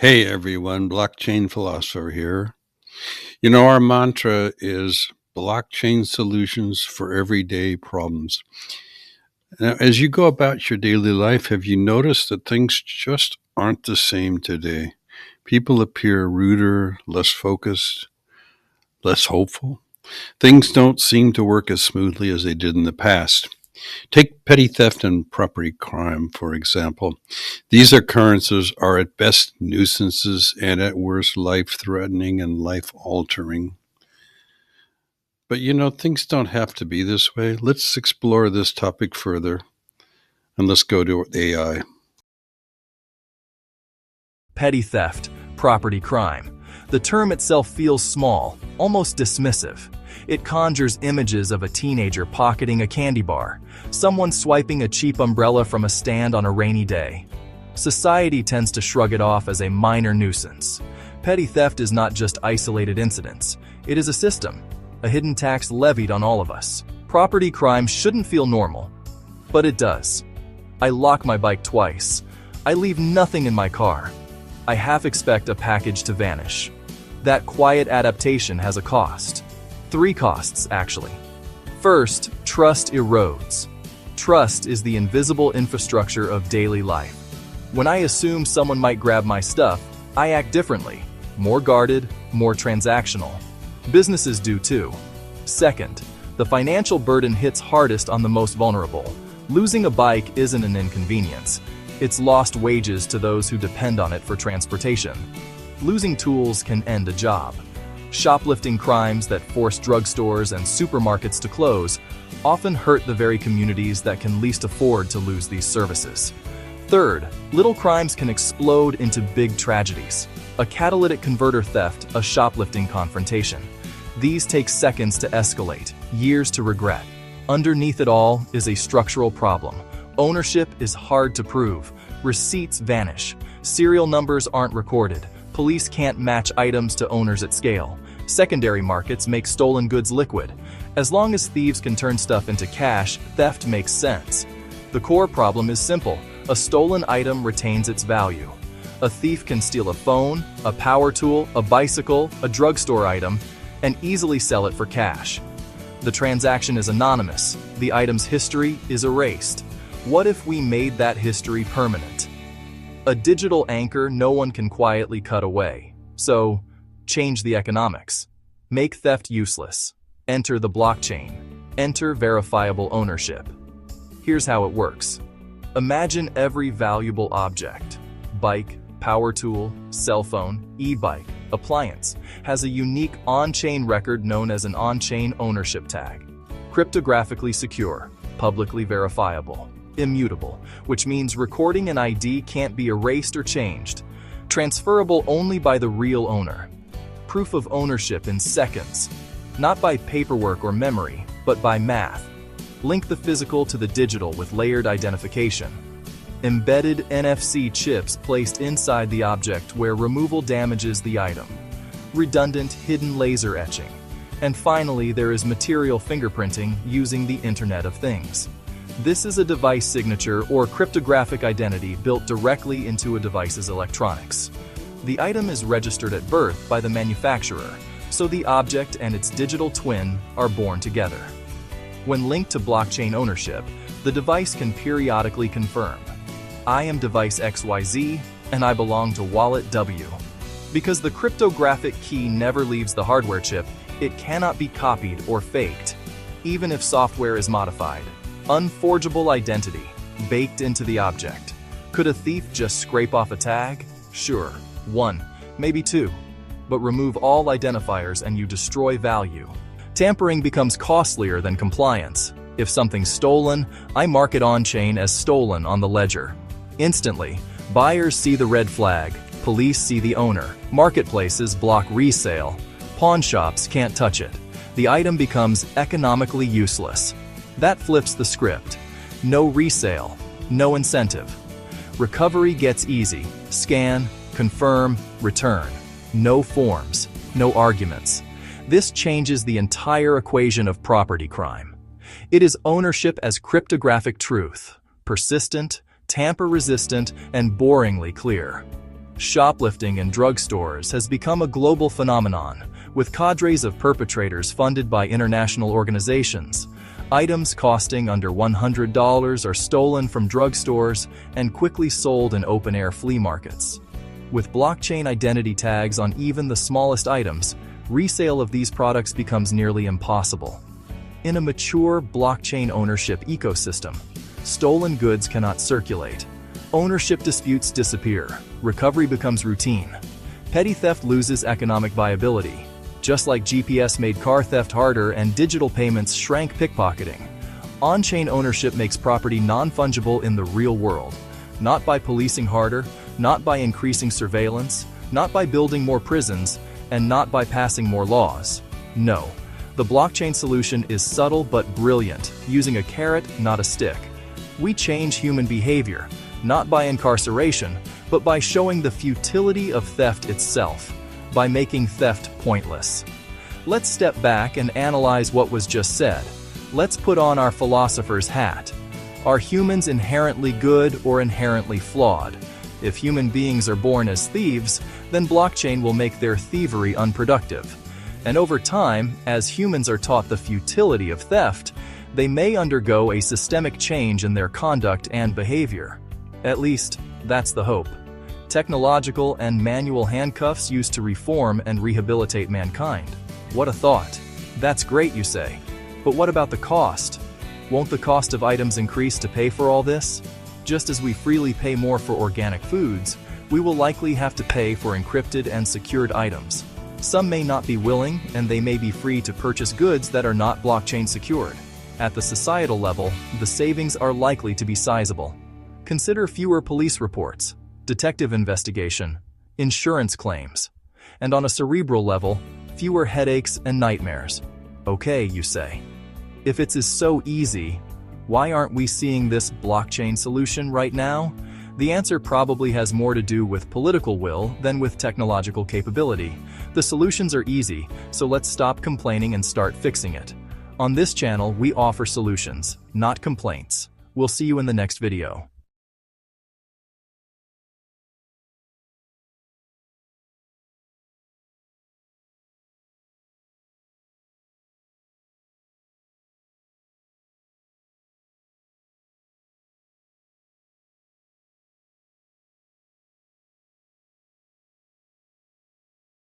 Hey everyone, blockchain philosopher here. Our mantra is blockchain solutions for everyday problems. Now, as you go about your daily life, have you noticed that things just aren't the same today? People appear ruder, less focused, less hopeful. Things don't seem to work as smoothly as they did in the past. Take petty theft and property crime, for example. These occurrences are at best nuisances and at worst life threatening and life altering. But things don't have to be this way. Let's explore this topic further and let's go to AI. Petty theft, property crime. The term itself feels small, almost dismissive. It conjures images of a teenager pocketing a candy bar, someone swiping a cheap umbrella from a stand on a rainy day. Society tends to shrug it off as a minor nuisance. Petty theft is not just isolated incidents. It is a system, a hidden tax levied on all of us. Property crime shouldn't feel normal, but it does. I lock my bike twice. I leave nothing in my car. I half expect a package to vanish. That quiet adaptation has a cost. 3 costs, actually. First, trust erodes. Trust is the invisible infrastructure of daily life. When I assume someone might grab my stuff, I act differently, more guarded, more transactional. Businesses do too. Second, the financial burden hits hardest on the most vulnerable. Losing a bike isn't an inconvenience. It's lost wages to those who depend on it for transportation. Losing tools can end a job. Shoplifting crimes that force drugstores and supermarkets to close often hurt the very communities that can least afford to lose these services. Third, little crimes can explode into big tragedies. A catalytic converter theft, a shoplifting confrontation. These take seconds to escalate, years to regret. Underneath it all is a structural problem. Ownership is hard to prove. Receipts vanish. Serial numbers aren't recorded. Police can't match items to owners at scale. Secondary markets make stolen goods liquid. As long as thieves can turn stuff into cash, theft makes sense. The core problem is simple. A stolen item retains its value. A thief can steal a phone, a power tool, a bicycle, a drugstore item, and easily sell it for cash. The transaction is anonymous. The item's history is erased. What if we made that history permanent? A digital anchor no one can quietly cut away. So, change the economics. Make theft useless. Enter the blockchain. Enter verifiable ownership. Here's how it works. Imagine every valuable object, bike, power tool, cell phone, e-bike, appliance, has a unique on-chain record known as an on-chain ownership tag. Cryptographically secure, publicly verifiable, immutable, which means recording an ID can't be erased or changed. Transferable only by the real owner. Proof of ownership in seconds, not by paperwork or memory, but by math. Link the physical to the digital with layered identification. Embedded NFC chips placed inside the object where removal damages the item. Redundant hidden laser etching. And finally, there is material fingerprinting using the Internet of Things. This is a device signature or cryptographic identity built directly into a device's electronics. The item is registered at birth by the manufacturer, so the object and its digital twin are born together. When linked to blockchain ownership, the device can periodically confirm, I am device XYZ and I belong to wallet W. Because the cryptographic key never leaves the hardware chip, it cannot be copied or faked, even if software is modified. Unforgeable identity, baked into the object. Could a thief just scrape off a tag? Sure, 1, maybe 2. But remove all identifiers and you destroy value. Tampering becomes costlier than compliance. If something's stolen, I mark it on-chain as stolen on the ledger. Instantly, buyers see the red flag, police see the owner, marketplaces block resale, pawn shops can't touch it. The item becomes economically useless. That flips the script. No resale, no incentive. Recovery gets easy. Scan, confirm, return. No forms, no arguments. This changes the entire equation of property crime. It is ownership as cryptographic truth, persistent, tamper-resistant, and boringly clear. Shoplifting in drugstores has become a global phenomenon, with cadres of perpetrators funded by international organizations. Items costing under $100 are stolen from drugstores and quickly sold in open-air flea markets. With blockchain identity tags on even the smallest items, resale of these products becomes nearly impossible. In a mature blockchain ownership ecosystem, stolen goods cannot circulate. Ownership disputes disappear. Recovery becomes routine. Petty theft loses economic viability. Just like GPS made car theft harder and digital payments shrank pickpocketing, on-chain ownership makes property non-fungible in the real world. Not by policing harder, not by increasing surveillance, not by building more prisons, and not by passing more laws. No, the blockchain solution is subtle but brilliant, using a carrot, not a stick. We change human behavior, not by incarceration, but by showing the futility of theft itself, by making theft pointless. Let's step back and analyze what was just said. Let's put on our philosopher's hat. Are humans inherently good or inherently flawed? If human beings are born as thieves, then blockchain will make their thievery unproductive. And over time, as humans are taught the futility of theft, they may undergo a systemic change in their conduct and behavior. At least, that's the hope. Technological and manual handcuffs used to reform and rehabilitate mankind. What a thought. That's great, you say. But what about the cost? Won't the cost of items increase to pay for all this? Just as we freely pay more for organic foods, we will likely have to pay for encrypted and secured items. Some may not be willing, and they may be free to purchase goods that are not blockchain secured. At the societal level, the savings are likely to be sizable. Consider fewer police reports, detective investigation, insurance claims, and on a cerebral level, fewer headaches and nightmares. Okay, you say. If it's so easy, why aren't we seeing this blockchain solution right now? The answer probably has more to do with political will than with technological capability. The solutions are easy, so let's stop complaining and start fixing it. On this channel, we offer solutions, not complaints. We'll see you in the next video.